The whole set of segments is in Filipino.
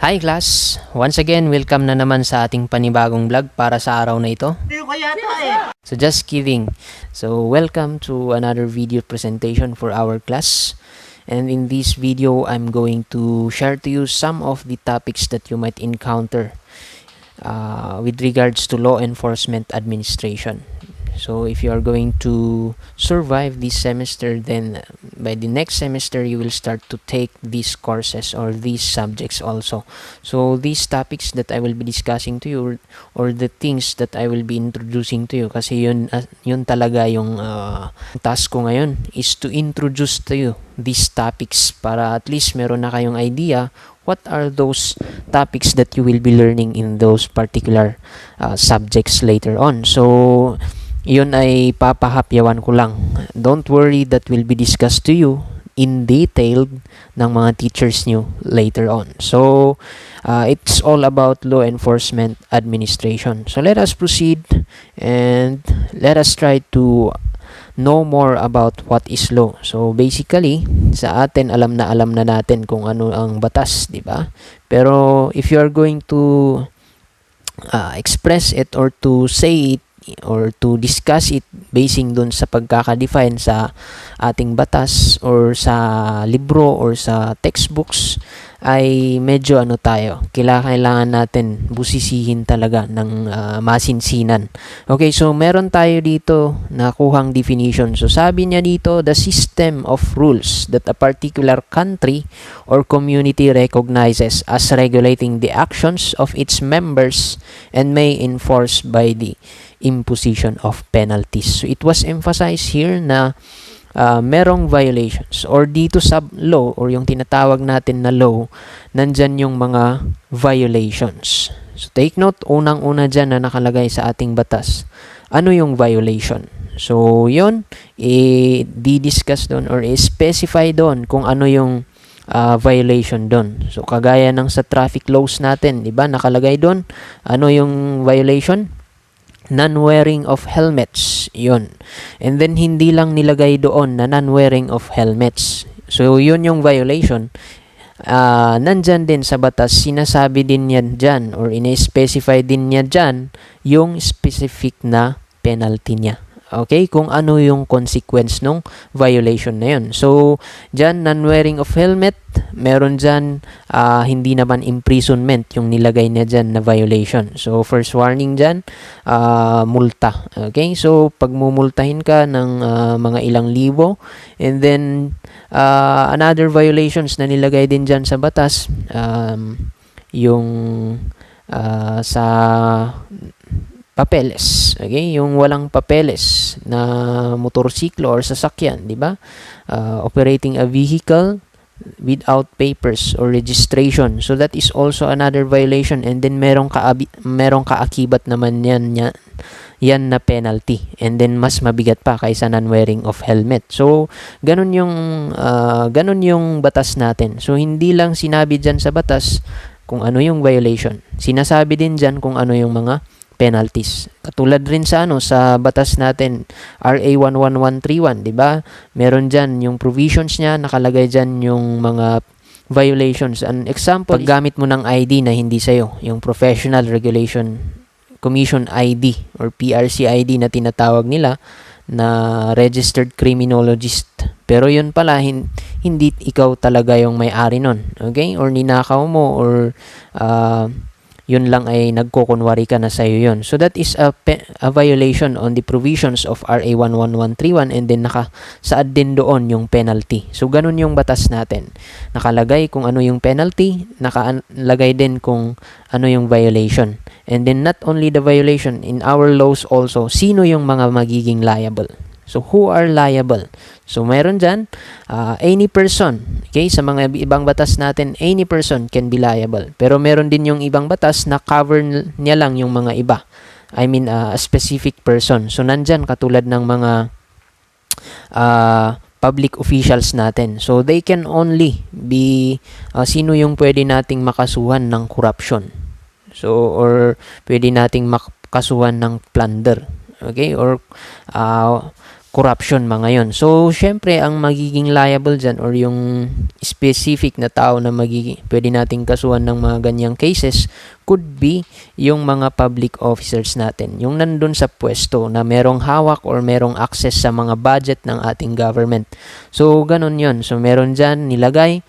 Hi class! Once again, welcome na naman sa ating panibagong vlog para sa araw na ito. So just kidding. So welcome to another video presentation for our class. And in this video, I'm going to share to you some of the topics that you might encounter with regards to law enforcement administration. So if you are going to survive this semester, then by the next semester you will start to take these courses or these subjects also. So these topics that I will be discussing to you or the things that I will be introducing to you, kasi yun talaga yung task ko ngayon, is to introduce to you these topics para at least meron na kayong idea what are those topics that you will be learning in those particular subjects later on. So yun ay papahapyawan ko lang. Don't worry, that will be discussed to you in detail ng mga teachers nyo later on. So it's all about law enforcement administration. So let us proceed and let us try to know more about what is law. So basically, sa atin alam na natin kung ano ang batas, di ba? Pero if you are going to express it or to say it or to discuss it basing dun sa pagkaka-define sa ating batas or sa libro or sa textbooks, ay medyo tayo, kailangan natin busisihin talaga ng masinsinan. Okay, so meron tayo dito nakuhang definition. So sabi niya dito, the system of rules that a particular country or community recognizes as regulating the actions of its members and may enforce by the imposition of penalties. So it was emphasized here na merong violations or dito sa law or yung tinatawag natin na law, nandyan yung mga violations. So take note, unang-una dyan na nakalagay sa ating batas, ano yung violation. So yun, i-discuss doon or i-specify doon kung ano yung violation doon. So kagaya ng sa traffic laws natin, di ba, nakalagay doon ano yung violation? Non-wearing of helmets, yun. And then hindi lang nilagay doon na non-wearing of helmets. So yun yung violation. Nandyan din sa batas, sinasabi din yan dyan or ina-specify din niya dyan yung specific na penalty niya. Okay, kung ano yung consequence nung violation na yun. So, dyan, non-wearing of helmet, meron dyan, hindi naman imprisonment yung nilagay niya dyan na violation. So, first warning dyan, multa. Okay, so, pag mumultahin ka ng mga ilang libo, and then, another violations na nilagay din dyan sa batas, yung sa papeles, okay? Yung walang papeles na motorsiklo or sasakyan, di ba? Operating a vehicle without papers or registration. So that is also another violation, and then merong kaakibat naman yan na penalty, and then mas mabigat pa kaysa non-wearing of helmet. So ganun yung batas natin. So hindi lang sinabi diyan sa batas kung ano yung violation, sinasabi din diyan kung ano yung mga penalties. Katulad rin sa sa batas natin, RA 11131, di ba? Meron diyan yung provisions niya, nakalagay diyan yung mga violations. An example, paggamit mo ng ID na hindi sa'yo, yung Professional Regulation Commission ID or PRC ID na tinatawag nila, na registered criminologist. Pero yun pala, hindi ikaw talaga yung may-ari nun. Okay? Or ninakaw mo or yun lang ay nagkukunwari ka na sa'yo yun. So that is a violation on the provisions of RA 11131, and then nakasaad din doon yung penalty. So ganun yung batas natin. Nakalagay kung ano yung penalty, nakalagay din kung ano yung violation. And then not only the violation, in our laws also, sino yung mga magiging liable. So who are liable? So meron dyan, any person. Okay, sa mga ibang batas natin, any person can be liable. Pero meron din yung ibang batas na cover niya lang yung mga iba. I mean, a specific person. So nandyan katulad ng mga public officials natin. So they can only be, sino yung pwede nating makasuhan ng corruption. So, or pwede nating makasuhan ng plunder. Okay, or corruption mga yon. So, syempre, ang magiging liable dyan or yung specific na tao na pwede nating kasuhan ng mga ganyang cases could be yung mga public officers natin. Yung nandun sa pwesto na merong hawak or merong access sa mga budget ng ating government. So, ganun yon. So, meron dyan nilagay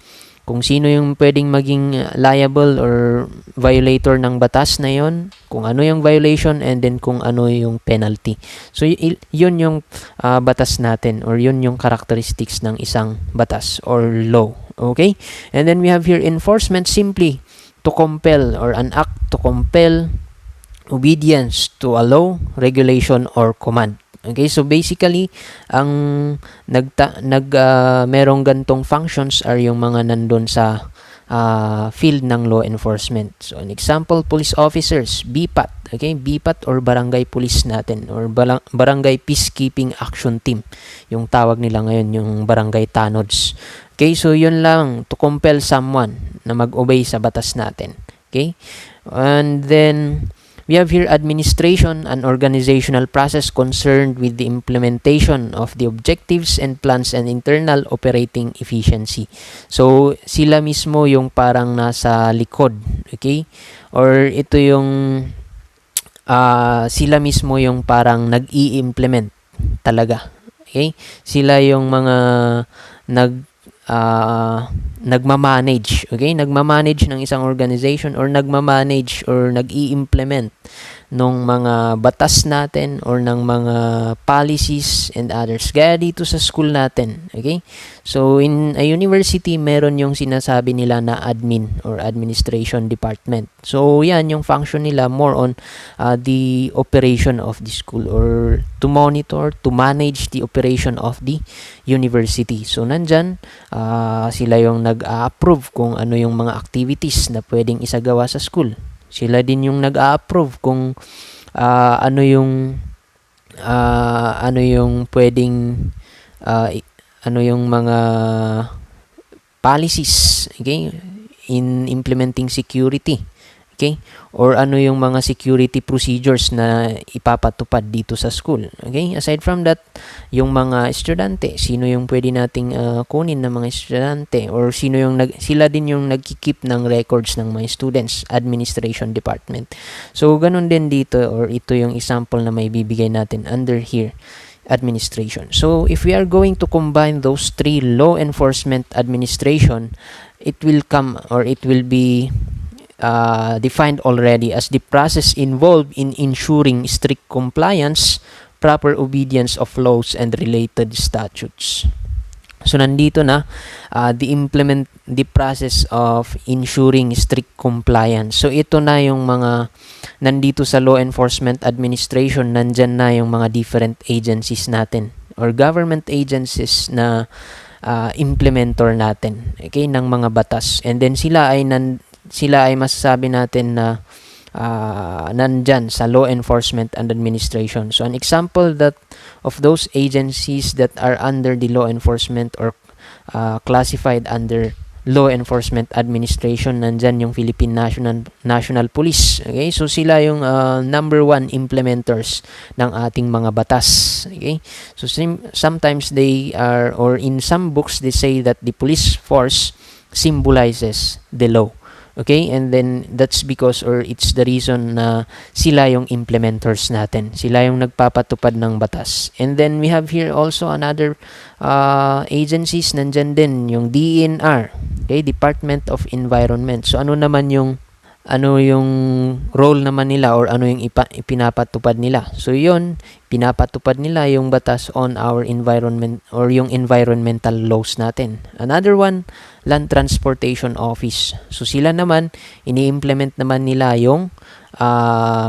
kung sino yung pwedeng maging liable or violator ng batas na yon, kung ano yung violation, and then kung ano yung penalty. So, yun yung batas natin or yun yung characteristics ng isang batas or law. Okay? And then we have here enforcement, simply to compel or an act to compel obedience to a law, regulation, or command. Okay, so basically, ang merong gantong functions are yung mga nandun sa field ng law enforcement. So, an example, police officers, BPAT. Okay, BPAT or barangay police natin or barangay peacekeeping action team. Yung tawag nila ngayon, yung barangay tanods. Okay, so yun lang, to compel someone na mag-obey sa batas natin. Okay, and then we have here administration, an organizational process concerned with the implementation of the objectives and plans and internal operating efficiency. So, sila mismo yung parang nasa likod, okay? Or ito yung sila mismo yung parang nag-i-implement talaga, okay? Sila yung mga nagmamanage, okay? Nagmamanage ng isang organization or nagmamanage or nag-i-implement ng mga batas natin or ng mga policies and others. Gaya dito sa school natin, okay? So, in a university, meron yung sinasabi nila na admin or administration department. So, yan yung function nila more on the operation of the school or to monitor, to manage the operation of the university. So, nandyan, sila yung nag-a-approve kung ano yung mga activities na pwedeng isagawa sa school. Sila din yung nag-a-approve kung ano yung pwedeng ano yung mga policies, okay, in implementing security, okay, or ano yung mga security procedures na ipapatupad dito sa school, okay. Aside from that, yung mga estudyante, sino yung pwede nating kunin na mga estudyante or sila din yung nagki-keep ng records ng mga students, administration department. So ganun din dito, or ito yung example na may bibigay natin under here, administration. So if we are going to combine those three, law enforcement, administration, it will be defined already as the process involved in ensuring strict compliance, proper obedience of laws and related statutes. So nandito na the process of ensuring strict compliance. So ito na yung mga nandito sa law enforcement administration, nandyan na yung mga different agencies natin or government agencies na implementor natin, okay, ng mga batas. And then sila ay masasabi natin na nandyan sa law enforcement and administration. So an example of those agencies that are under the law enforcement or classified under law enforcement administration, nandyan yung Philippine National Police. Okay, so sila yung number one implementers ng ating mga batas. Okay, so sometimes they are, or in some books they say that the police force symbolizes the law. Okay, and then that's because, or it's the reason na sila yung implementers natin. Sila yung nagpapatupad ng batas. And then we have here also another agencies, nandyan din yung DENR, okay, Department of Environment. So ano yung role naman nila or ano yung ipinapatupad nila. So yun, pinapatupad nila yung batas on our environment or yung environmental laws natin. Another one, Land Transportation Office. So sila naman, ini-implement naman nila yung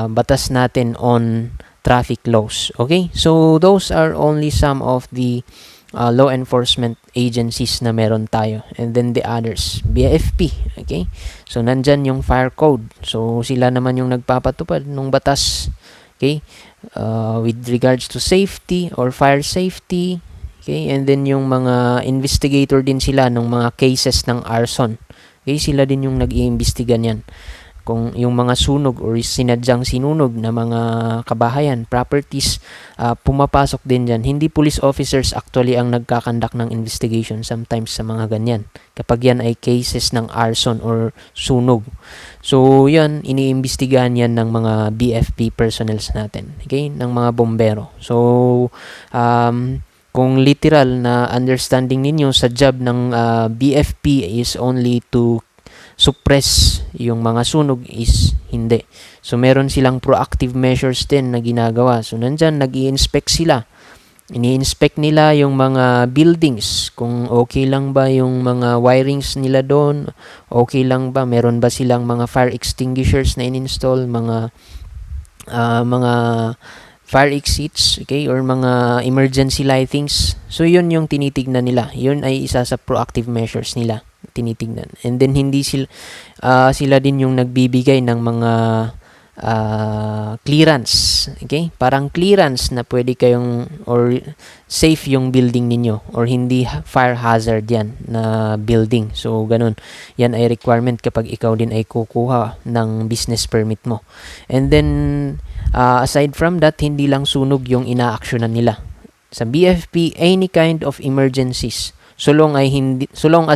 batas natin on traffic laws. Okay? So those are only some of the law enforcement agencies na meron tayo. And then the others, BFP, okay? So nandyan yung fire code. So sila naman yung nagpapatupad ng batas, okay? With regards to safety or fire safety, okay? And then yung mga investigator din sila ng mga cases ng arson. Okay? Sila din yung nag-iimbestiga niyan. kung yung mga sunog or sinadyang sinunog na mga kabahayan, properties, pumapasok din dyan. Hindi police officers actually ang nagkakandak ng investigation sometimes sa mga ganyan. Kapag yan ay cases ng arson or sunog. So, yan, iniimbestigahan yan ng mga BFP personnels natin. Okay? Ng mga bombero. So, kung literal na understanding ninyo sa job ng BFP is only to suppress yung mga sunog, is hindi. So, meron silang proactive measures din na ginagawa. So, nandyan, nag-i-inspect sila. Ini-inspect nila yung mga buildings, kung okay lang ba yung mga wirings nila doon, okay lang ba, meron ba silang mga fire extinguishers na in-install, mga fire exits, okay, or mga emergency lightings. So, yun yung tinitignan nila. Yun ay isa sa proactive measures nila tinitignan. And then, hindi sila din yung nagbibigay ng mga clearance, okay? Parang clearance na pwede kayong, or safe yung building ninyo, or hindi fire hazard yan na building. So, ganun. Yan ay requirement kapag ikaw din ay kukuha ng business permit mo. And then, aside from that, hindi lang sunog yung ina-actionan nila. Sa BFP, any kind of emergencies, so long as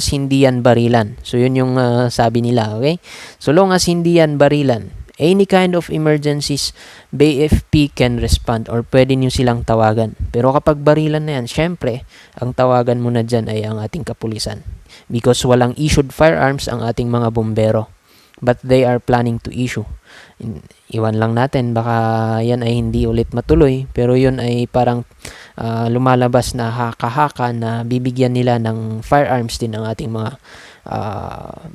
hindi yan barilan. So, yun yung sabi nila, okay? So long as hindi yan barilan, any kind of emergencies, BFP can respond or pwede nyo silang tawagan. Pero kapag barilan na yan, syempre, ang tawagan mo na dyan ay ang ating kapulisan. Because walang issued firearms ang ating mga bombero. But they are planning to issue. Iwan lang natin, baka yan ay hindi ulit matuloy. Pero yun ay parang lumalabas na haka-haka na bibigyan nila ng firearms din ang ating mga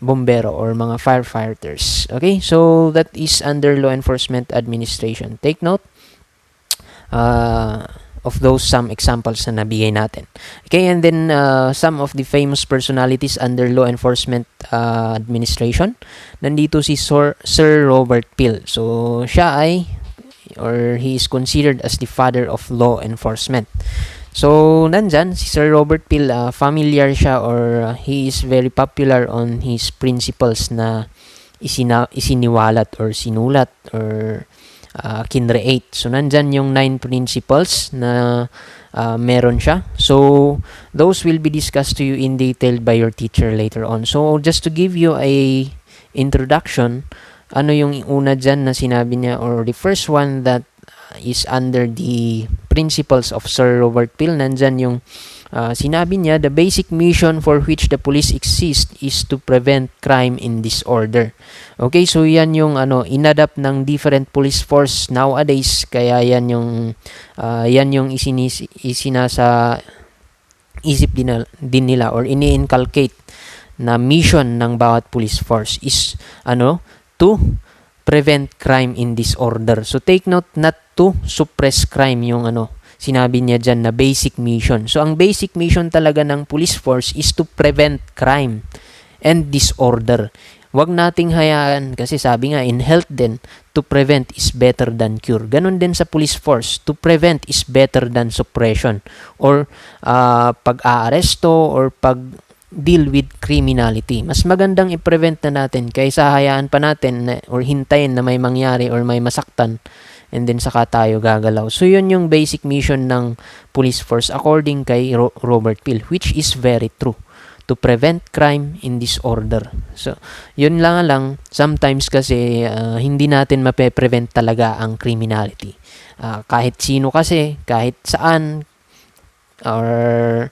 bombero or mga firefighters. Okay, so that is under Law Enforcement Administration. Take note of those some examples na nabigay natin. Okay, and then some of the famous personalities under Law Enforcement Administration. Nandito si Sir Robert Peel. So, siya ay, or he is considered as the father of law enforcement. So, nandyan, si Sir Robert Peel, familiar siya, or he is very popular on his principles na isiniwalat or sinulat or kinreate. So, nandyan yung 9 principles na meron siya. So, those will be discussed to you in detail by your teacher later on. So, just to give you a introduction, ano yung una dyan na sinabi niya, or the first one that is under the principles of Sir Robert Peel, nandyan yung sinabi niya, the basic mission for which the police exist is to prevent crime and disorder. Okay, so yan yung inadapt ng different police force nowadays, kaya yan yung isinasa isip din nila or ini-inculcate na mission ng bawat police force is to prevent crime and disorder. So take note, not to suppress crime yung sinabi niya dyan na basic mission. So ang basic mission talaga ng police force is to prevent crime and disorder. Wag nating hayaan, kasi sabi nga in health din, to prevent is better than cure. Ganon din sa police force, to prevent is better than suppression or pag-aaresto or pag-deal with criminality. Mas magandang i-prevent na natin kaysa hayaan pa natin or hintayin na may mangyari or may masaktan and then saka tayo gagalaw. So yun yung basic mission ng police force according kay Robert Peel, which is very true. To prevent crime and disorder. So, yun lang. Sometimes kasi hindi natin mape-prevent talaga ang criminality. Kahit sino kasi, kahit saan, or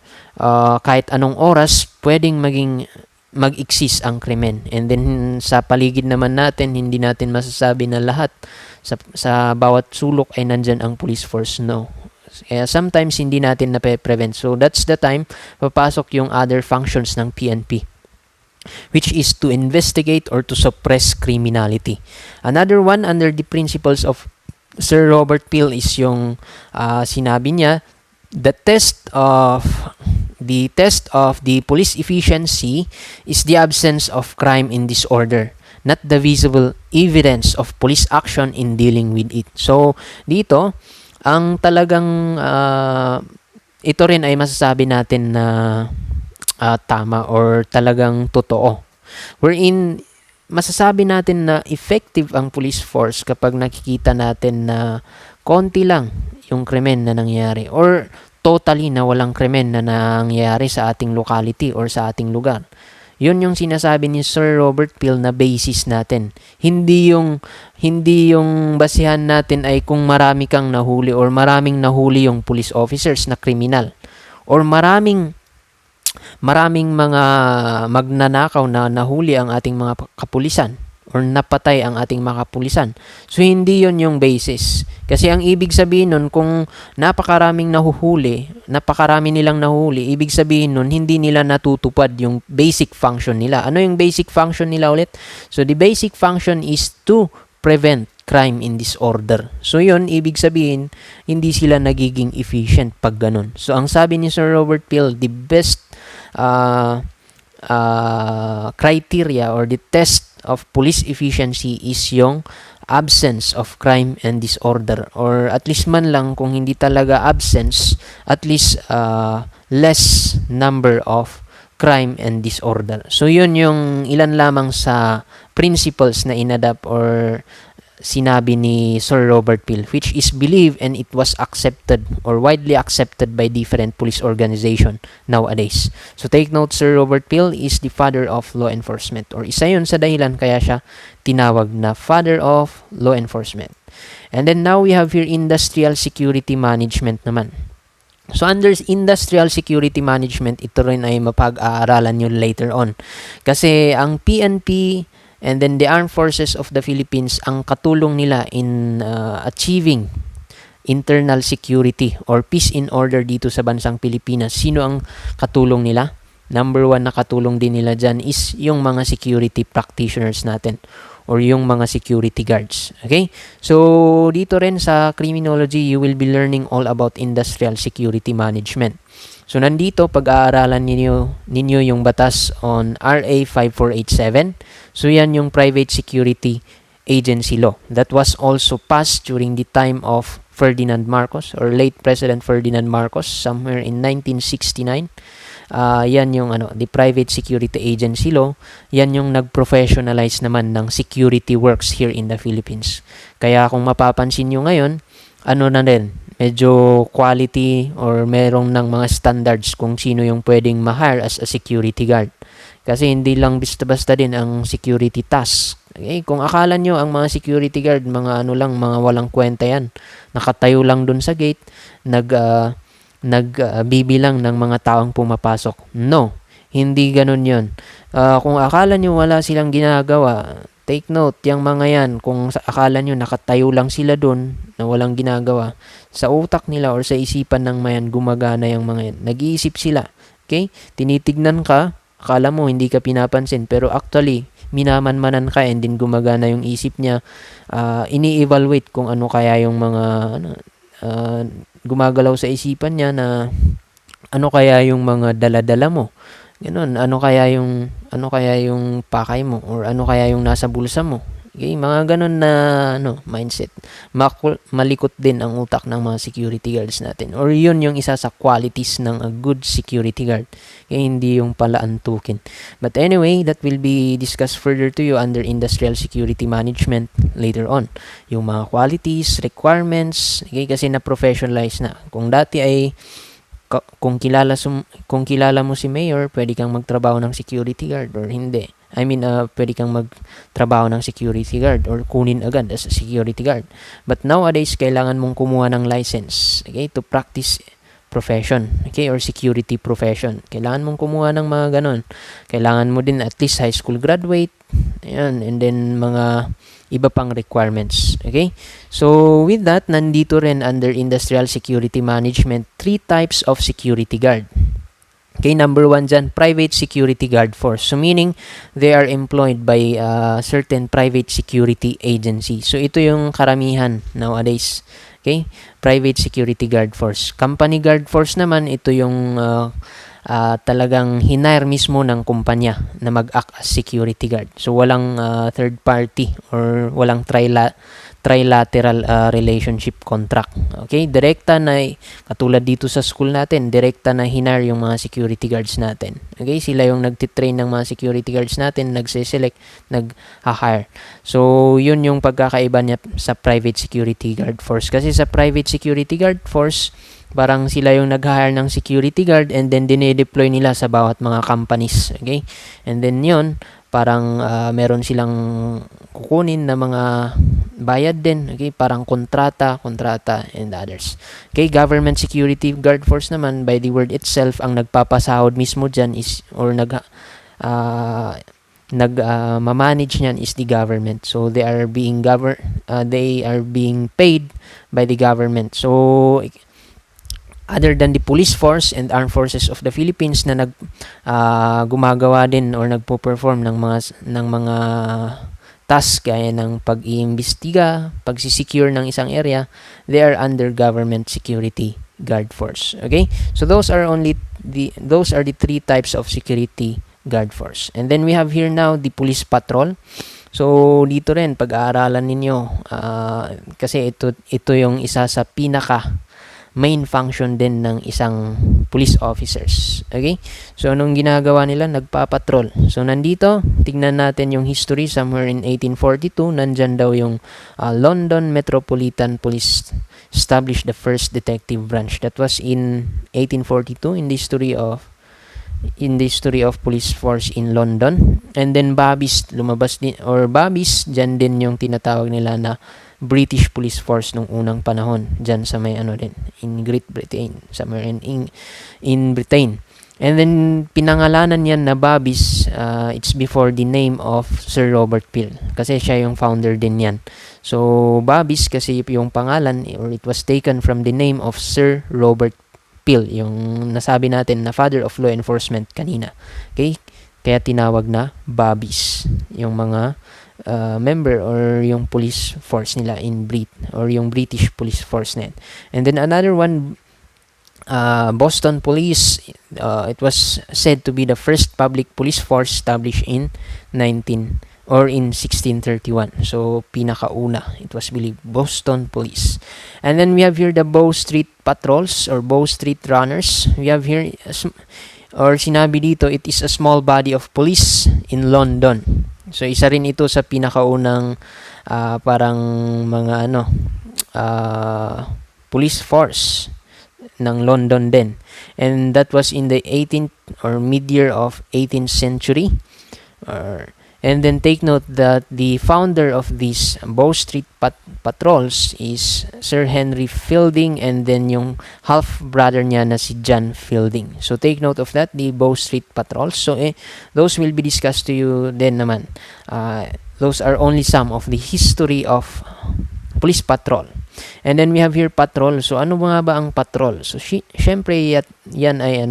kahit anong oras, pwedeng mag-exist ang krimen. And then, sa paligid naman natin, hindi natin masasabi na lahat sa bawat sulok ay nandyan ang police force. No. Kaya sometimes hindi natin na-prevent. So that's the time papasok yung other functions ng PNP, which is to investigate or to suppress criminality. Another one under the principles of Sir Robert Peel is yung sinabi niya, the test of the police efficiency is the absence of crime and disorder, not the visible evidence of police action in dealing with it. So dito ang talagang ito rin ay masasabi natin na tama or talagang totoo. Wherein masasabi natin na effective ang police force kapag nakikita natin na konti lang yung krimen na nangyari or totally na walang krimen na nangyari sa ating locality or sa ating lugar. Yun yung sinasabi ni Sir Robert Peel na basis natin. Hindi yung basihan natin ay kung marami kang nahuli or maraming nahuli yung police officers na kriminal or maraming mga magnanakaw na nahuli ang ating mga kapulisan or napatay ang ating mga kapulisan. So, hindi yon yung basis. Kasi ang ibig sabihin nun, kung napakarami nilang nahuli, ibig sabihin nun, hindi nila natutupad yung basic function nila. Ano yung basic function nila ulit? So, the basic function is to prevent crime in disorder. So, yun, ibig sabihin, hindi sila nagiging efficient pag ganun. So, ang sabi ni Sir Robert Peel, the best criteria or the test of police efficiency is yung absence of crime and disorder, or at least man lang kung hindi talaga absence, at least less number of crime and disorder. So yun yung ilan lamang sa principles na inadapt or sinabi ni Sir Robert Peel, which is believed and it was accepted or widely accepted by different police organization nowadays. So take note, Sir Robert Peel is the father of law enforcement, or isa yun sa dahilan kaya siya tinawag na father of law enforcement. And then now we have here industrial security management naman. So under industrial security management, ito rin ay mapag-aaralan nyo later on. Kasi ang PNP and then the Armed Forces of the Philippines, ang katulong nila in achieving internal security or peace in order dito sa bansang Pilipinas. Sino ang katulong nila? Number one na katulong din nila dyan is yung mga security practitioners natin or yung mga security guards. Okay? So, dito rin sa criminology, you will be learning all about industrial security management. So, nandito, pag-aaralan ninyo yung batas on RA 5487. So, yan yung Private Security Agency Law. That was also passed during the time of Ferdinand Marcos or late President Ferdinand Marcos somewhere in 1969. Yan yung the Private Security Agency Law. Yan yung nag-professionalize naman ng security works here in the Philippines. Kaya kung mapapansin nyo ngayon, na din, medyo quality or merong ng mga standards kung sino yung pwedeng ma-hire as a security guard. Kasi hindi lang basta-basta din ang security task. Okay? Kung akala nyo ang mga security guard, mga mga walang kwenta yan. Nakatayo lang dun sa gate, nagbibilang ng mga taong pumapasok. No, hindi ganun yun. Kung akala nyo wala silang ginagawa, take note, yung mga yan, kung akala nyo nakatayo lang sila dun na walang ginagawa, sa utak nila or sa isipan ng mayan, gumagana yung mga yan. Nag-iisip sila. Okay? Tinitignan ka, akala mo hindi ka pinapansin, pero actually, minamanmanan ka and din gumagana yung isip niya. Ini-evaluate kung ano kaya yung mga gumagalaw sa isipan niya na ano kaya yung mga dala-dala mo. Ganun, ano kaya yung pakay mo or ano kaya yung nasa bulsa mo. Okay, mga ganun na mindset. Malikot din ang utak ng mga security guards natin. Or yun yung isa sa qualities ng a good security guard. Okay, hindi yung pala antukin. But anyway, that will be discussed further to you under industrial security management later on. Yung mga qualities, requirements, okay, kasi na-professionalize na. Kung dati ay kung kilala mo si Mayor, pwede kang magtrabaho ng security guard or hindi. I mean, pwede kang magtrabaho ng security guard or kunin agad as a security guard. But nowadays, kailangan mong kumuha ng license, okay, to practice profession, okay, or security profession. Kailangan mong kumuha ng mga ganon. Kailangan mo din at least high school graduate, ayan, and then mga iba pang requirements. Okay? So, with that, nandito rin under industrial security management, 3 types of security guard. Okay, number 1 dyan, private security guard force. So, meaning, they are employed by certain private security agency. So, ito yung karamihan nowadays. Okay? Private security guard force. Company guard force naman, ito yung talagang hinire mismo ng kumpanya na mag-act as security guard. So, walang third party or walang trilateral relationship contract. Okay, direkta na, katulad dito sa school natin, direkta na hinar yung mga security guards natin. Okay, sila yung nagtitrain ng mga security guards natin, nagse-select, nag-hire. So, yun yung pagkakaiba niya sa private security guard force. Kasi sa private security guard force, parang sila yung nag-hire ng security guard and then dinedeploy nila sa bawat mga companies. Okay, and then yun, parang meron silang kukunin na mga bayad din, okay, parang kontrata and others. Okay, government security guard force naman, by the word itself, ang nagpapasahod mismo dyan is, or manage niyan is the government. So they are being paid by the government. So other than the police force and armed forces of the Philippines na gumagawa din or nagpo-perform ng mga task gaya ng pag-iimbestiga, pagsisecure ng isang area, they are under government security guard force. Okay? So those are the three types of security guard force. And then we have here now the police patrol. So dito rin pag-aaralan ninyo kasi ito yung isa sa pinaka main function din ng isang police officers. Okay? So, anong ginagawa nila? Nagpapatrol. So, nandito, tignan natin yung history. Somewhere in 1842, nandyan daw yung London Metropolitan Police established the first detective branch. That was in 1842 in the history of police force in London. And then, Babis, lumabas din, or Babis, dyan din yung tinatawag nila na British police force nung unang panahon dyan sa may in Great Britain, somewhere in Britain. And then pinangalanan yan na Babis, it's before the name of Sir Robert Peel kasi siya yung founder din yan. So Babis kasi yung pangalan, or it was taken from the name of Sir Robert Peel, yung nasabi natin na father of law enforcement kanina. Okay, kaya tinawag na Babis yung mga member or yung police force nila or yung British police force net. And then another one, Boston Police, it was said to be the first public police force established in 1631. So pinakauna, it was believed, Boston Police. And then we have here the Bow Street Patrols or Bow Street Runners. We have here, or sinabi dito, it is a small body of police in London. So isa rin ito sa pinakaunang parang mga police force ng London din. And that was in the 18th or mid-year of 18th century. And then take note that the founder of these Bow Street patrols is Sir Henry Fielding, and then yung half-brother niya na si John Fielding. So take note of that, the Bow Street patrols. So those will be discussed to you din naman. Those are only some of the history of police patrol. And then we have here patrol. So ano nga ba ang patrol? So syempre yan ay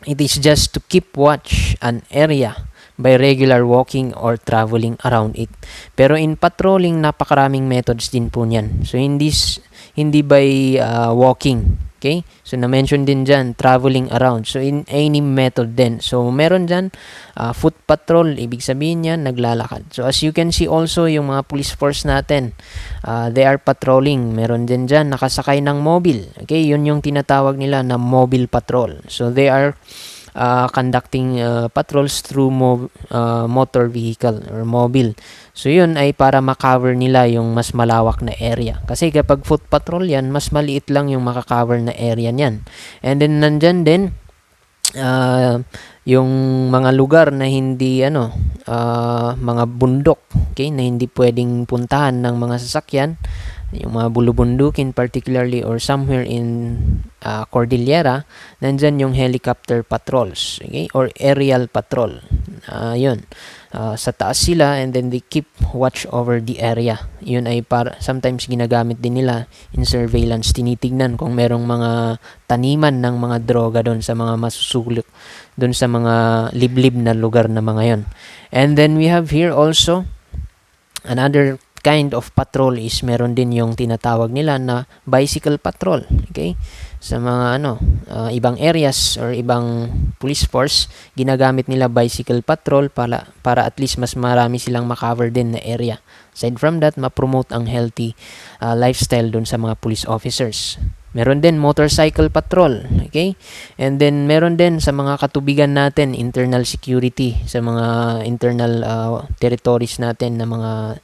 it is just to keep watch an area by regular walking or traveling around it. Pero in patrolling, napakaraming methods din po niyan. So hindi by walking. Okay? So na-mention din dyan, traveling around. So in any method din. So meron dyan, foot patrol, ibig sabihin yan, naglalakad. So as you can see also, yung mga police force natin, they are patrolling. Meron din dyan, nakasakay ng mobile. Okay? Yun yung tinatawag nila na mobile patrol. So they are conducting patrols through motor vehicle or mobile. So yun ay para makover nila yung mas malawak na area. Kasi kapag foot patrol yan, mas maliit lang yung makakover na area niyan. And then nandyan din yung mga lugar na hindi mga bundok, okay, na hindi pwedeng puntahan ng mga sasakyan, yung mga bulubundukin particularly, or somewhere in Cordillera, nandyan yung helicopter patrols, okay, or aerial patrol. Yun, sa taas sila, and then they keep watch over the area. Yun ay sometimes ginagamit din nila in surveillance. Tinitignan kung merong mga taniman ng mga droga doon sa mga masusulok, doon sa mga liblib na lugar na mga yon. And then we have here also another kind of patrol is meron din yung tinatawag nila na bicycle patrol. Okay? Sa mga ibang areas or ibang police force, ginagamit nila bicycle patrol para at least mas marami silang makover din na area. Aside from that, ma-promote ang healthy lifestyle dun sa mga police officers. Meron din motorcycle patrol, okay? And then meron din sa mga katubigan natin, internal security sa mga internal territories natin na mga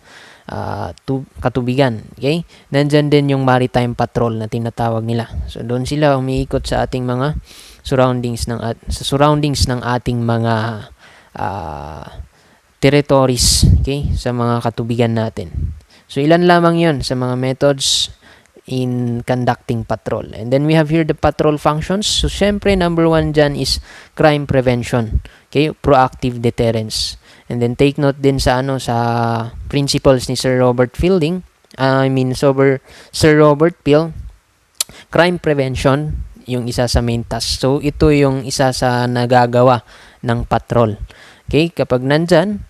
katubigan, okay? Nandyan din yung maritime patrol na tinatawag nila. So doon sila umiikot sa ating mga surroundings ng ating mga territories, okay? Sa mga katubigan natin. So ilan lamang 'yon sa mga methods in conducting patrol. And then we have here the patrol functions. So syempre number 1 dyan is crime prevention, okay? Proactive deterrence. And then take note din sa sa principles ni Sir Robert Peel. Crime prevention yung isa sa main task. So ito yung isa sa nagagawa ng patrol. Okay, kapag nandyan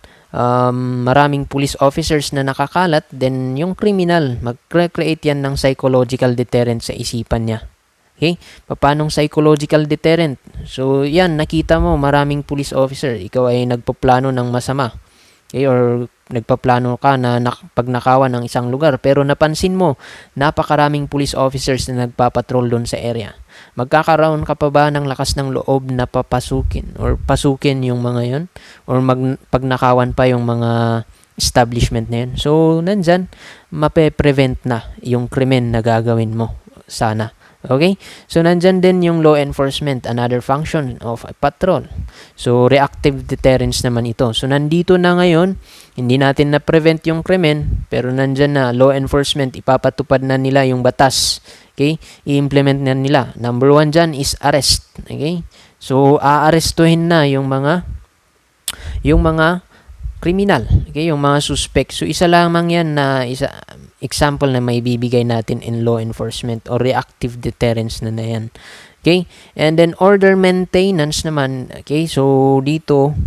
maraming police officers na nakakalat, then yung criminal mag-create yan ng psychological deterrent sa isipan niya. Okay? Paanong psychological deterrent? So, yan, nakita mo, maraming police officer. Ikaw ay nagpaplano ng masama. Okay? Or nagpaplano ka na pagnakawan ng isang lugar. Pero napansin mo, napakaraming police officers na nagpapatrol doon sa area. Magkakaroon ka pa ba ng lakas ng loob na papasukin or pasukin yung mga yon? Or pagnakawan pa yung mga establishment na yun? So, nandyan, mape-prevent na yung krimen na gagawin mo. Sana. Okay? So, nandyan din yung law enforcement, another function of a patrol. So, reactive deterrence naman ito. So, nandito na ngayon, hindi natin na-prevent yung krimen, pero nandyan na law enforcement, ipapatupad na nila yung batas. Okay? I-implement na nila. Number 1 dyan is arrest. Okay? So, aarestuhin na yung mga criminal. Okay? Yung mga suspect. So, isa lamang yan na example na may bibigay natin in law enforcement or reactive deterrence na yan. Okay? And then order maintenance naman. Okay? So dito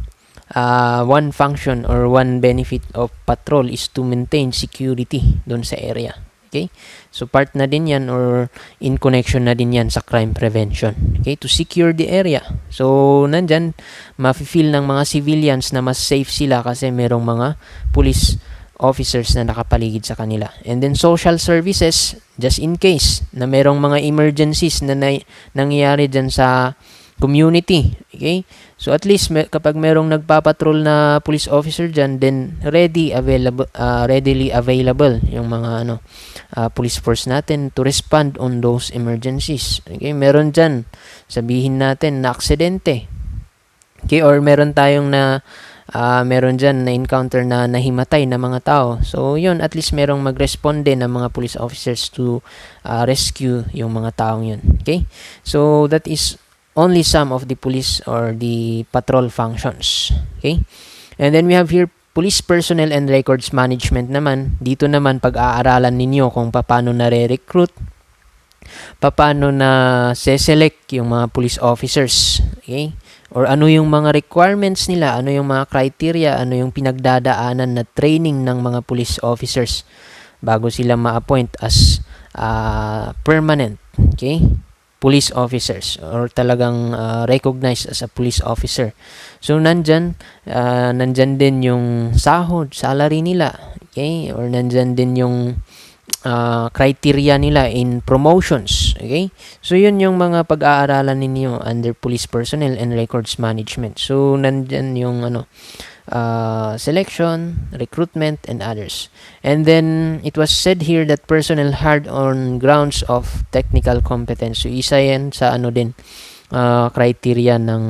one function or one benefit of patrol is to maintain security doon sa area. Okay? So part na din yan or in connection na din yan sa crime prevention. Okay? To secure the area. So nandyan mafe-feel ng mga civilians na mas safe sila kasi merong mga police officers na nakapaligid sa kanila. And then social services, just in case na merong mga emergencies na nangyayari dyan sa community. Okay? So at least kapag merong nagpapatrol na police officer dyan, then readily available yung mga police force natin to respond on those emergencies. Okay? Meron dyan, sabihin natin na aksidente. Okay? Or meron tayong meron dyan na encounter na nahimatay na mga tao. So, yun, at least merong mag-responde ng mga police officers to rescue yung mga taong yun. Okay? So, that is only some of the police or the patrol functions. Okay? And then we have here police personnel and records management naman. Dito naman pag-aaralan ninyo kung paano na-recruit, paano na select yung mga police officers. Okay? Or ano yung mga requirements nila, ano yung mga criteria, ano yung pinagdadaanan na training ng mga police officers bago sila ma-appoint as permanent, okay, police officers or talagang recognized as a police officer. So nandyan din yung sahod, salary nila, okay, or nandyan din yung criteria nila in promotions. Okay? So, yun yung mga pag-aaralan ninyo under police personnel and records management. So, nandyan yung selection, recruitment, and others. And then, it was said here that personnel hired on grounds of technical competence. So, isa yan sa criteria ng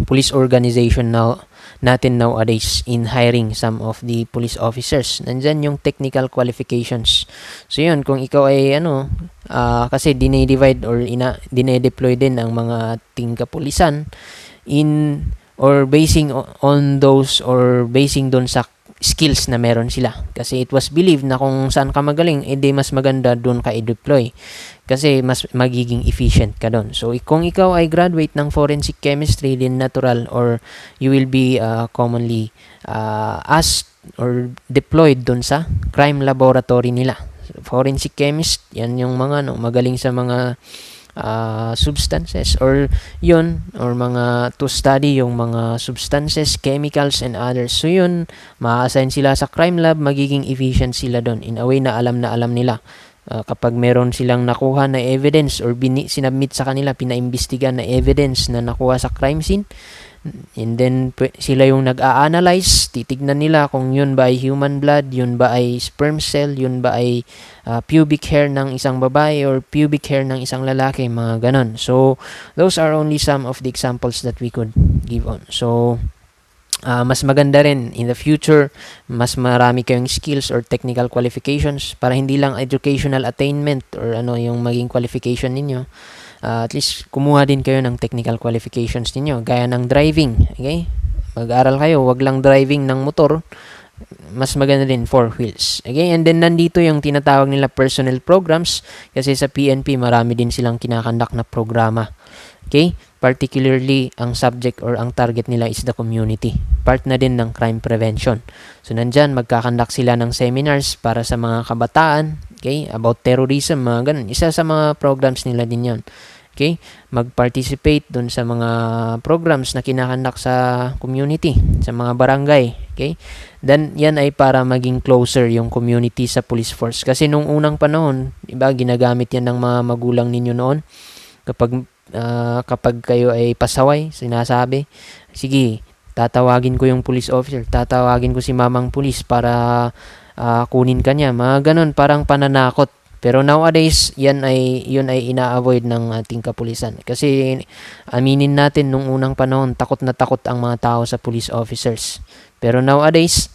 police organization natin nowadays in hiring some of the police officers. Nandyan yung technical qualifications. So yun, kung ikaw ay kasi dinidivide or dinedeploy din ang mga ating kapulisan in or basing on those or basing doon sa skills na meron sila. Kasi it was believed na kung saan ka magaling, edi mas maganda doon ka i-deploy. Kasi mas magiging efficient ka doon. So, kung ikaw ay graduate ng forensic chemistry, din natural, or you will be commonly asked or deployed doon sa crime laboratory nila. Forensic chemist, yan yung mga magaling sa mga substances or mga to study yung mga substances, chemicals and others. So yun, ma-assign sila sa crime lab, magiging efficient sila doon in a way na alam nila. Kapag meron silang nakuha na evidence or sinabmit sa kanila, pinaimbestigan na evidence na nakuha sa crime scene, and then sila yung nag-a-analyze, titignan nila kung yun ba ay human blood, yun ba ay sperm cell, yun ba ay pubic hair ng isang babae or pubic hair ng isang lalaki, mga ganon. So those are only some of the examples that we could give on. So mas maganda rin in the future, mas marami kayong skills or technical qualifications para hindi lang educational attainment or yung maging qualification ninyo. At least kumuha din kayo ng technical qualifications ninyo, gaya ng driving. Okay? Mag-aral kayo, wag lang driving ng motor, mas maganda din 4 wheels. Okay? And then nandito yung tinatawag nila personnel programs, kasi sa PNP marami din silang kinakandak na programa. Okay? Particularly, ang subject or ang target nila is the community. Part na din ng crime prevention. So, nandyan, magkakandak sila ng seminars para sa mga kabataan, okay, about terrorism, mga ganun. Isa sa mga programs nila din yan. Okay? Mag-participate dun sa mga programs na kinakandak sa community, sa mga barangay. Okay? Then, yan ay para maging closer yung community sa police force. Kasi nung unang panahon, diba, ginagamit yan ng mga magulang ninyo noon. Kapag kayo ay pasaway, sinasabi, sige, tatawagin ko yung police officer, tatawagin ko si mamang police para kunin ka niya. Mga ganun, parang pananakot. Pero nowadays, yun ay ina-avoid ng ating kapulisan. Kasi aminin natin, nung unang panahon, takot na takot ang mga tao sa police officers. Pero nowadays,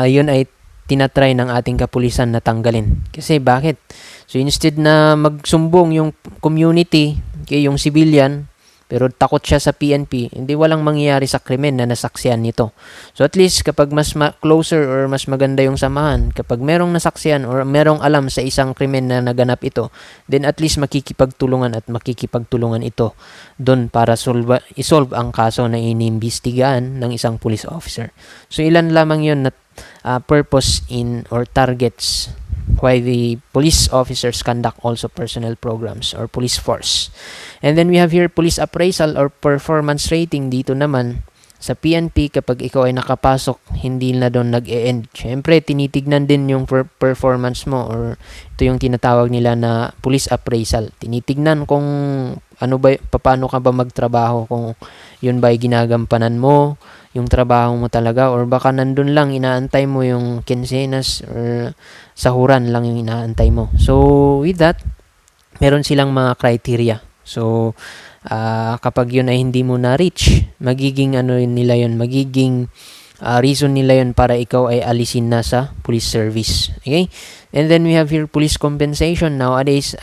yun ay tinatry ng ating kapulisan na tanggalin. Kasi bakit? So instead na magsumbong yung community, okay, yung civilian, pero takot siya sa PNP, hindi walang mangyayari sa krimen na nasaksiyan nito. So at least kapag mas closer or mas maganda yung samahan, kapag merong nasaksiyan or merong alam sa isang krimen na naganap ito, then at least makikipagtulungan ito doon para isolve ang kaso na inimbestigahan ng isang police officer. So ilan lamang yun na purpose in or targets why the police officers conduct also personnel programs or police force. And then we have here police appraisal or performance rating. Dito naman sa PNP, kapag ikaw ay nakapasok, hindi na doon nag-e-end. Siyempre, tinitignan din yung performance mo, or ito yung tinatawag nila na police appraisal. Tinitignan kung paano ka ba magtrabaho, kung yun ba ay ginagampanan mo, yung trabaho mo talaga, or baka nandun lang inaantay mo yung kinsenas or sahuran lang yung inaantay mo. So with that, meron silang mga criteria. So kapag yun ay hindi mo na-reach, magiging magiging reason nila yun para ikaw ay alisin na sa police service. Okay? And then we have here police compensation. Nowadays,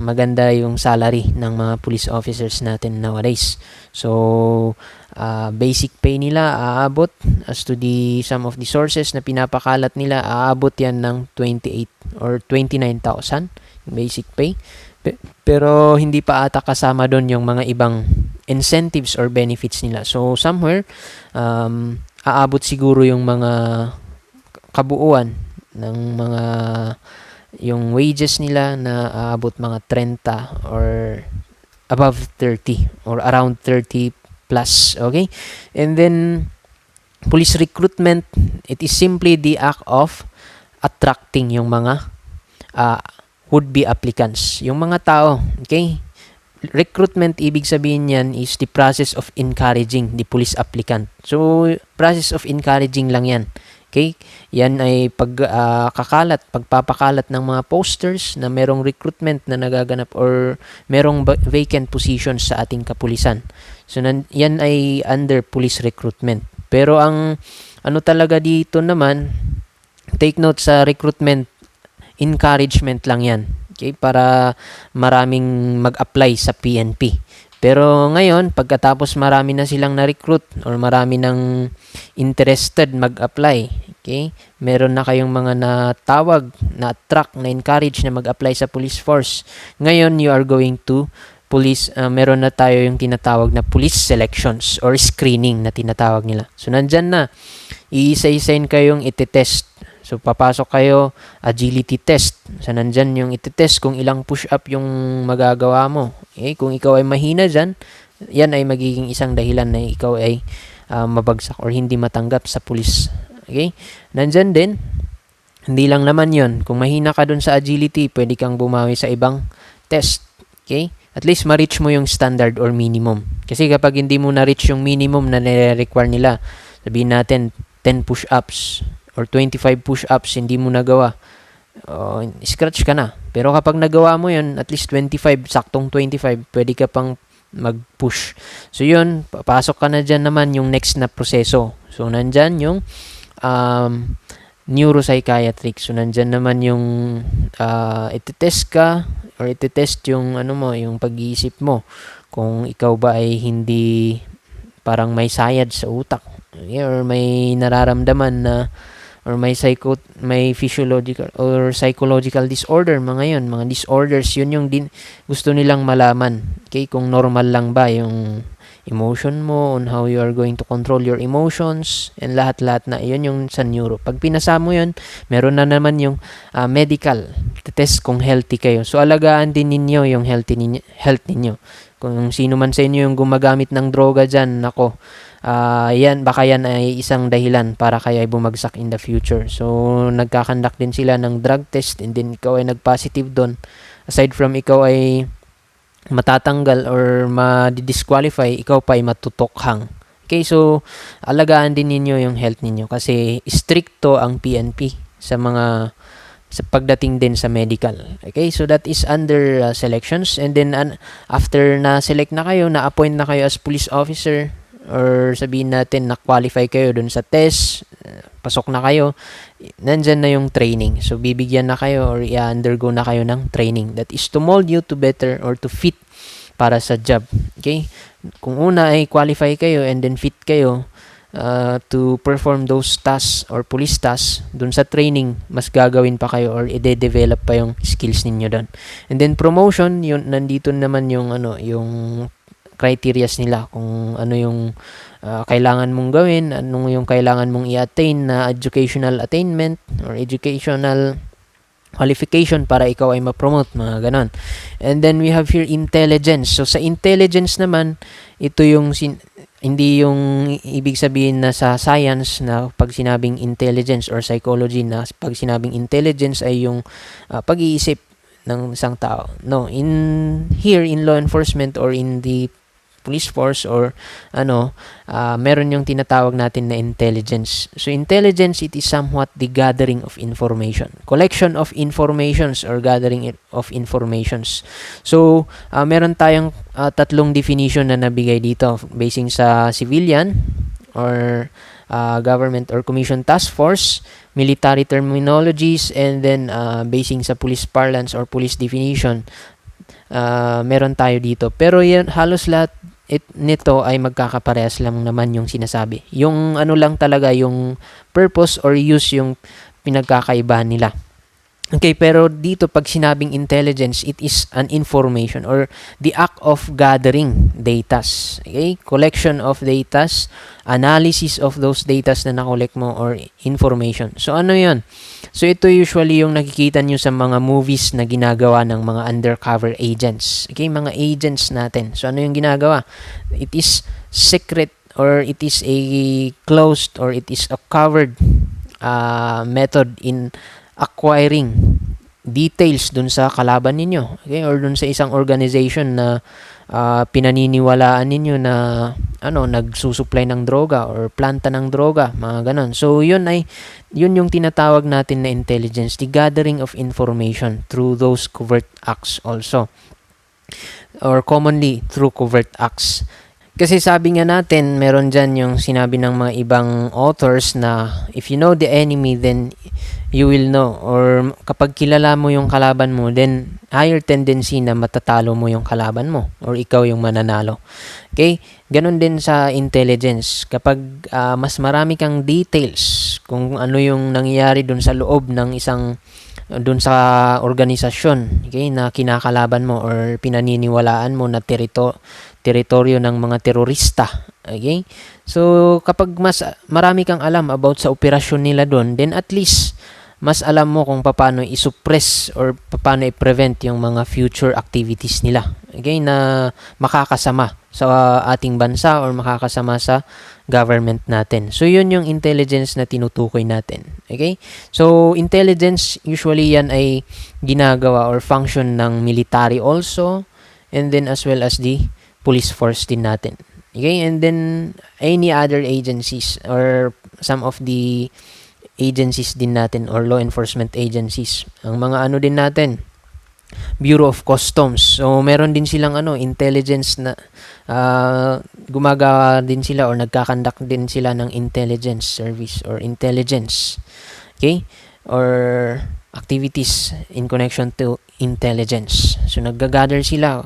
maganda yung salary ng mga police officers natin nowadays. So basic pay nila aabot, as to some of the sources na pinapakalat nila, aabot yan ng 28 or 29,000 basic pay. Pero hindi pa ata kasama doon yung mga ibang incentives or benefits nila. So somewhere aabot siguro yung mga kabuuan ng mga yung wages nila na aabot mga 30 or above 30 or around 30 plus. Okay? And then police recruitment, it is simply the act of attracting yung mga would-be applicants, yung mga tao. Okay? Recruitment, ibig sabihin yan is the process of encouraging the police applicant. So process of encouraging lang yan. Okay? Yan ay pagpapakalat ng mga posters na merong recruitment na nagaganap or merong vacant positions sa ating kapulisan. So yan ay under police recruitment. Pero ang talaga dito naman, take note sa recruitment, encouragement lang yan. Okay? Para maraming mag-apply sa PNP. Pero ngayon, pagkatapos marami na silang na-recruit or marami nang interested mag-apply, okay? Meron na kayong mga natawag, na-attract, na-encourage na mag-apply sa police force. Ngayon, you are going to meron na tayo yung tinatawag na police selections or screening na tinatawag nila. So, nandyan na. Iisa-isain kayong iti-test. So, papasok kayo, agility test. So, nandyan yung iti-test kung ilang push-up yung magagawa mo. Okay? Kung ikaw ay mahina dyan, yan ay magiging isang dahilan na ikaw ay mabagsak or hindi matanggap sa pulis. Okay? Nandyan din, hindi lang naman yon. Kung mahina ka dun sa agility, pwede kang bumawi sa ibang test. Okay? At least ma-reach mo yung standard or minimum. Kasi kapag hindi mo na-reach yung minimum na nire-require nila, sabihin natin 10 push-ups or 25 push-ups, hindi mo nagawa, scratch ka na. Pero kapag nagawa mo yun, at least 25, saktong 25, pwede ka pang mag-push. So yun, papasok ka na dyan naman yung next na proseso. So nandyan yung neuropsychiatric. So nandyan naman yung iti-test ka or iti-test yung yung pag-iisip mo. Kung ikaw ba ay hindi parang may sayad sa utak, or may nararamdaman na or may physiological or psychological disorder, mga disorders, yun yung gusto nilang malaman. Okay, kung normal lang ba yung emotion mo, on how you are going to control your emotions, and lahat-lahat na yun yung sa neuro. Pag pinasa mo yun, meron na naman yung medical test kung healthy kayo. So alagaan din ninyo yung health ninyo. Kung sino man sa inyo yung gumagamit ng droga dyan, nako, baka yan ay isang dahilan para kayo ay bumagsak in the future. So, nagkakandak din sila ng drug test, and then ikaw ay nag-positive doon. Aside from ikaw ay matatanggal or ma-disqualify, ikaw pa ay matutokhang. Okay, so, alagaan din ninyo yung health ninyo kasi stricto ang PNP sa pagdating din sa medical. Okay, so that is under selections, and then after na-select na kayo, na-appoint na kayo as police officer, or sabihin natin na-qualify kayo dun sa test, pasok na kayo, nandyan na yung training. So, bibigyan na kayo or i-undergo na kayo ng training that is to mold you to better or to fit para sa job. Okay? Kung una ay qualify kayo and then fit kayo to perform those tasks or police tasks, dun sa training, mas gagawin pa kayo or i-develop pa yung skills ninyo dun. And then promotion, yun, nandito naman yung yung criterias nila, kung ano yung kailangan mong gawin, anong yung kailangan mong i-attain na educational attainment or educational qualification para ikaw ay ma-promote, mga ganon. And then we have here intelligence. So sa intelligence naman, ito yung hindi yung ibig sabihin na sa science na pag sinabing intelligence or psychology na pag sinabing intelligence ay yung pag-iisip ng isang tao. No, here in law enforcement or in the police force or meron yung tinatawag natin na intelligence. So intelligence, it is somewhat the gathering of information, collection of informations or gathering of informations. So meron tayong tatlong definition na nabigay dito basing sa civilian or government or commission task force, military terminologies, and then basing sa police parlance or police definition. Meron tayo dito. Pero yan, halos lahat nito ay magkakaparehas lang naman yung sinasabi. Yung lang talaga, yung purpose or use yung pinagkakaibahan nila. Okay, pero dito pag sinabing intelligence, it is an information or the act of gathering datas. Okay, collection of datas, analysis of those datas na na-collect mo or information. So ano 'yun? So ito usually yung nakikita nyo sa mga movies na ginagawa ng mga undercover agents. Okay, mga agents natin. So ano yung ginagawa? It is secret or it is a closed or it is a covered method in acquiring details dun sa kalaban ninyo, okay, or dun sa isang organization na pinaniniwalaan ninyo na nagsusupply ng droga or planta ng droga, mga ganon. So yun yung tinatawag natin na intelligence, the gathering of information through those covert acts also, or commonly through covert acts. Kasi sabi nga natin, meron dyan yung sinabi ng mga ibang authors na if you know the enemy, then you will know, or kapag kilala mo yung kalaban mo, then higher tendency na matatalo mo yung kalaban mo or ikaw yung mananalo. Okay? Ganon din sa intelligence. Kapag mas marami kang details kung ano yung nangyayari dun sa loob ng dun sa organisasyon, okay, na kinakalaban mo or pinaniniwalaan mo na teritoryo ng mga terorista. Okay? So, kapag mas marami kang alam about sa operasyon nila doon, then at least mas alam mo kung paano i-suppress or paano i-prevent yung mga future activities nila. Okay? Na makakasama sa ating bansa or makakasama sa government natin. So, yun yung intelligence na tinutukoy natin. Okay? So, intelligence, usually yan ay ginagawa or function ng military also, and then as well as the police force din natin. Okay? And then, any other agencies or some of the agencies din natin or law enforcement agencies. Ang mga ano din natin, Bureau of Customs. So, meron din silang intelligence na gumagawa din sila or nagkakandak din sila ng intelligence service or intelligence. Okay? Or activities in connection to intelligence. So, naggagather sila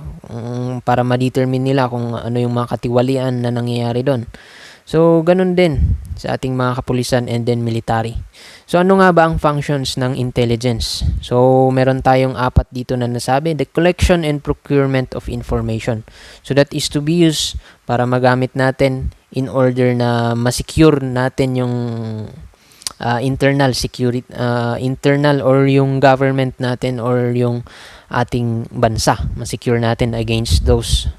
para ma-determine nila kung ano yung mga katiwalian na nangyayari doon. So, ganun din sa ating mga kapulisan and then military. So, ano nga ba ang functions ng intelligence? So, meron tayong 4 dito na nasabi. The collection and procurement of information. So, that is to be used para magamit natin in order na ma-secure natin yung internal security, internal or yung government natin or yung ating bansa. Ma-secure natin against those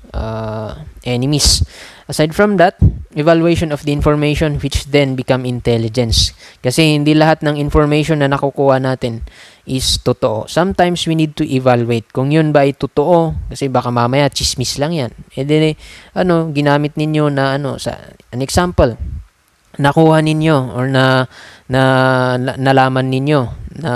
enemies. Aside from that, evaluation of the information which then become intelligence. Kasi hindi lahat ng information na nakukuha natin is totoo. Sometimes we need to evaluate kung yun ba ay totoo, kasi baka mamaya chismis lang yan. E then, ginamit ninyo na sa an example, nakuha ninyo or nalaman ninyo na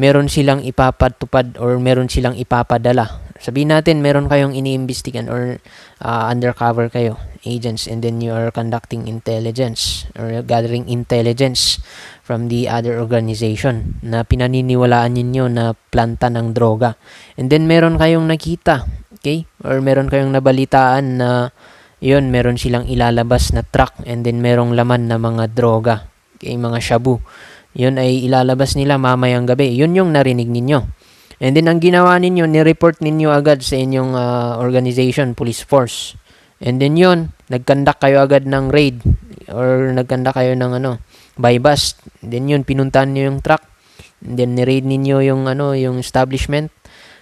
meron silang ipapatupad or meron silang ipapadala. Sabihin natin, meron kayong iniimbestigan or undercover kayo, agents, and then you are conducting intelligence or gathering intelligence from the other organization na pinaniniwalaan ninyo na planta ng droga. And then, meron kayong nakita, okay? Or meron kayong nabalitaan na yun, meron silang ilalabas na truck and then merong laman na mga droga, okay? Mga shabu. Yun ay ilalabas nila mamayang gabi. Yun yung narinig ninyo. And then, ang ginawa ninyo, ni-report ninyo agad sa inyong organization, police force. And then yun, nagkandak kayo agad ng raid or nagkandak kayo ng buy bust. And then yun, pinuntahan nyo yung truck. And then, ni-raid ninyo yung establishment.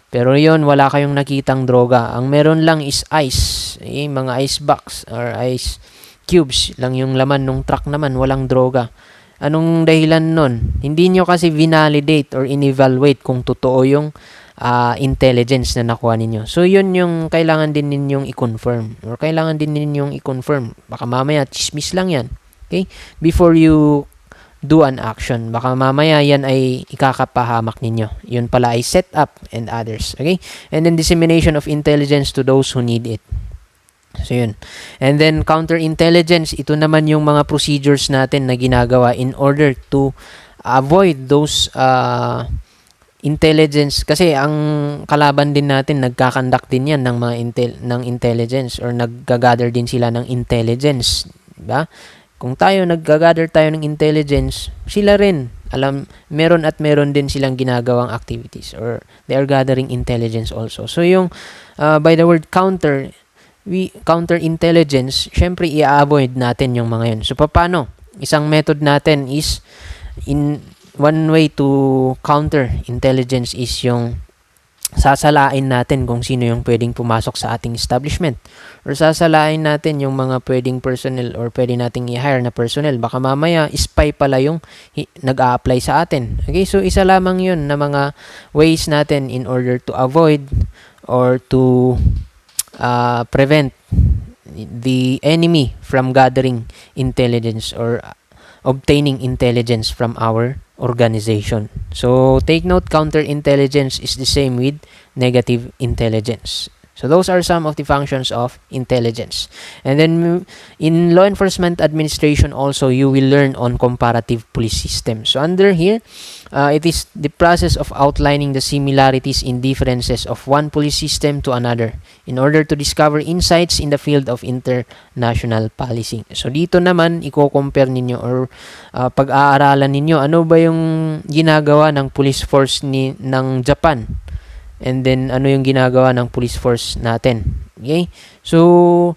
Pero yun, wala kayong nakitang droga. Ang meron lang is ice. Mga ice box or ice cubes lang yung laman ng truck naman. Walang droga. Anong dahilan nun? Hindi nyo kasi vinalidate or in-evaluate kung totoo yung intelligence na nakuha ninyo. So, yun yung kailangan din ninyong i-confirm. Or kailangan din ninyong i-confirm. Baka mamaya, chismis lang yan. Okay? Before you do an action. Baka mamaya yan ay ikakapahamak ninyo. Yun pala ay set up and others. Okay? And then, dissemination of intelligence to those who need it. So, yun. And then, counterintelligence, ito naman yung mga procedures natin na ginagawa in order to avoid those intelligence. Kasi, ang kalaban din natin, nagkakandak din yan ng mga ng intelligence or naggagather din sila ng intelligence. Diba? Kung naggagather tayo ng intelligence, sila rin, meron din silang ginagawang activities or they are gathering intelligence also. So, yung, by the word counterintelligence, syempre i-avoid natin yung mga yun. So, paano? Isang method natin is, one way to counter intelligence is yung sasalain natin kung sino yung pwedeng pumasok sa ating establishment. Or sasalain natin yung mga pwedeng personnel or pwede nating i-hire na personnel. Baka mamaya, spy pala yung nag-a-apply sa atin. Okay? So, isa lamang yun na mga ways natin in order to avoid or to prevent the enemy from gathering intelligence or obtaining intelligence from our organization. So, take note, counterintelligence is the same with negative intelligence. So those are some of the functions of intelligence. And then in law enforcement administration also, you will learn on comparative police system. So under here, it is the process of outlining the similarities and differences of one police system to another in order to discover insights in the field of international policing. So dito naman, i-compare ninyo or pag-aaralan ninyo ano ba yung ginagawa ng police force ng Japan, and then ano yung ginagawa ng police force natin. Okay? So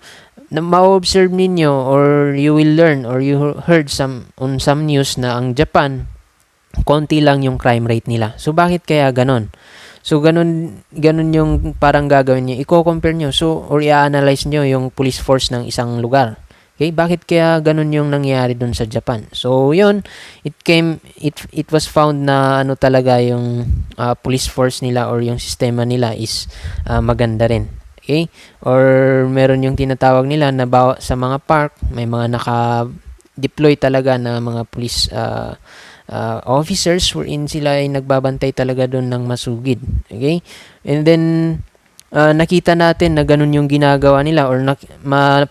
ma-observe ninyo or you will learn or you heard on some news na ang Japan, konti lang yung crime rate nila. So bakit kaya ganon? So ganun yung parang gagawin niyo, i-compare niyo or i-analyze niyo yung police force ng isang lugar. Okay, bakit kaya ganun yung nangyayari dun sa Japan? So yun, it was found na ano talaga yung police force nila or yung sistema nila is maganda rin. Okay? Or meron yung tinatawag nila na sa mga park, may mga naka-deploy talaga na mga police officers wherein sila ay nagbabantay talaga doon ng masugid. Okay? And then nakita natin na ganun yung ginagawa nila or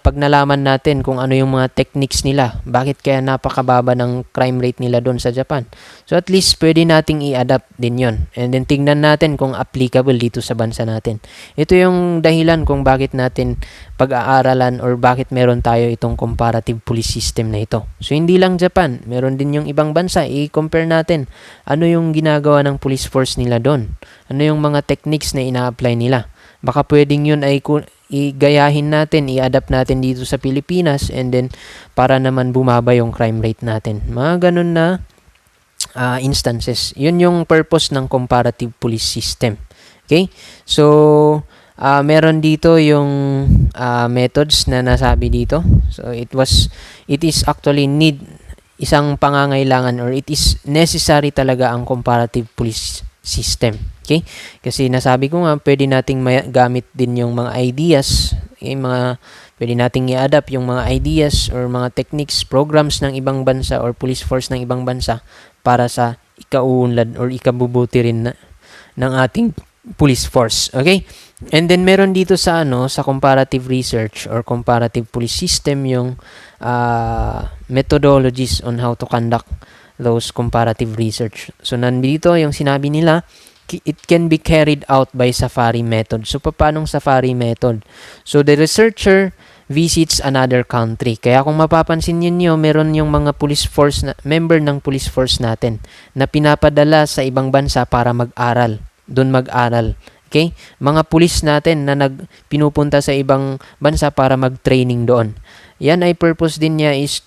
pag nalaman natin kung ano yung mga techniques nila, bakit kaya napakababa ng crime rate nila doon sa Japan. So at least pwede nating i-adapt din yon. And then tingnan natin kung applicable dito sa bansa natin. Ito yung dahilan kung bakit natin pag-aaralan or bakit meron tayo itong comparative police system na ito. So hindi lang Japan, meron din yung ibang bansa. I-compare natin ano yung ginagawa ng police force nila doon. Ano yung mga techniques na ina-apply nila. Baka pwedeng yun ay igayahin natin, i-adapt natin dito sa Pilipinas, and then para naman bumaba yung crime rate natin. Mga ganun na instances. Yun yung purpose ng comparative police system. Okay? So, meron dito yung methods na nasabi dito. So, it is actually isang pangangailangan or it is necessary talaga ang comparative police system. Okay? Kasi nasabi ko nga, pwede nating gamit din yung mga ideas, pwede nating i-adapt yung mga ideas or mga techniques, programs ng ibang bansa or police force ng ibang bansa para sa ikauunlad or ikabubuti rin ng ating police force. Okay? And then meron dito sa comparative research or comparative police system yung methodologies on how to conduct those comparative research. So nandito yung sinabi nila, it can be carried out by safari method. So paanong safari method? So the researcher visits another country. Kaya kung mapapansin niyo, meron yung mga police force member ng police force natin na pinapadala sa ibang bansa para mag-aral. Doon mag-aral. Okay? Mga police natin na pinupunta sa ibang bansa para mag-training doon. Yan ay purpose din niya is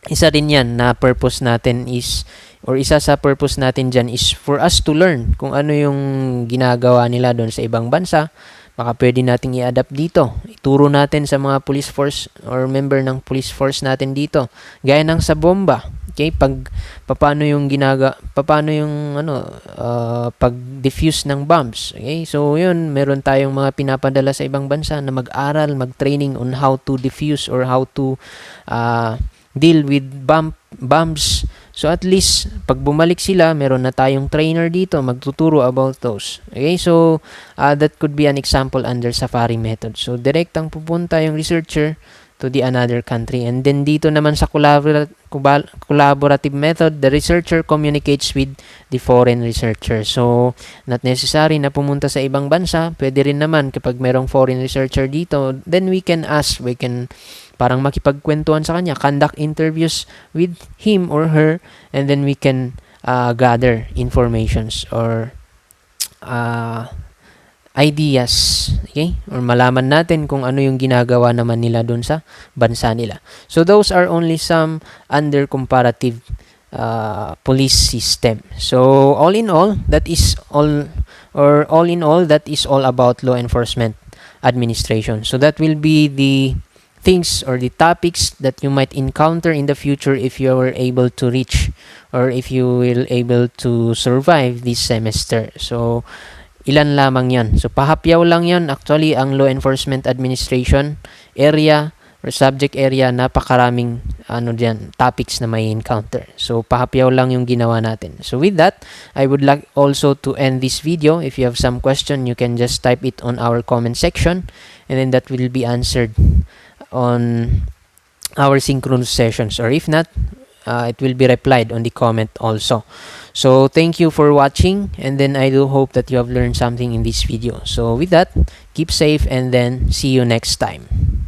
isa din yan na purpose natin is or isa sa purpose natin dyan is for us to learn kung ano yung ginagawa nila doon sa ibang bansa. Baka pwede nating i-adapt dito. Ituro natin sa mga police force or member ng police force natin dito. Gaya ng sa bomba. Okay? Paano yung pag-defuse ng bombs. Okay? So, yun, meron tayong mga pinapadala sa ibang bansa na mag-aral, mag-training on how to defuse or how to deal with bombs. So at least pag bumalik sila, meron na tayong trainer dito magtuturo about those. Okay? So that could be an example under safari method. So direktang pupunta yung researcher to the another country. And then dito naman sa collaborative method, the researcher communicates with the foreign researcher. So not necessary na pumunta sa ibang bansa. Pwede rin naman kapag merong foreign researcher dito, then we can parang makipagkwentuhan sa kanya, conduct interviews with him or her, and then we can gather informations or ideas, okay? Or malaman natin kung ano yung ginagawa naman nila dun sa bansa nila. So those are only some under comparative police system. So all in all, that is all about law enforcement administration. So that will be the things or the topics that you might encounter in the future if you were able to reach or if you will able to survive this semester. So ilan lamang yan. So pahapyaw lang yan actually ang law enforcement administration area or subject area, napakaraming topics na may encounter. So pahapyaw lang yung ginawa natin. So with that, I would like also to end this video. If you have some question, you can just type it on our comment section, and then that will be answered on our synchronous sessions, or if not, it will be replied on the comment also. So thank you for watching, and then I do hope that you have learned something in this video. So with that, keep safe, and then see you next time.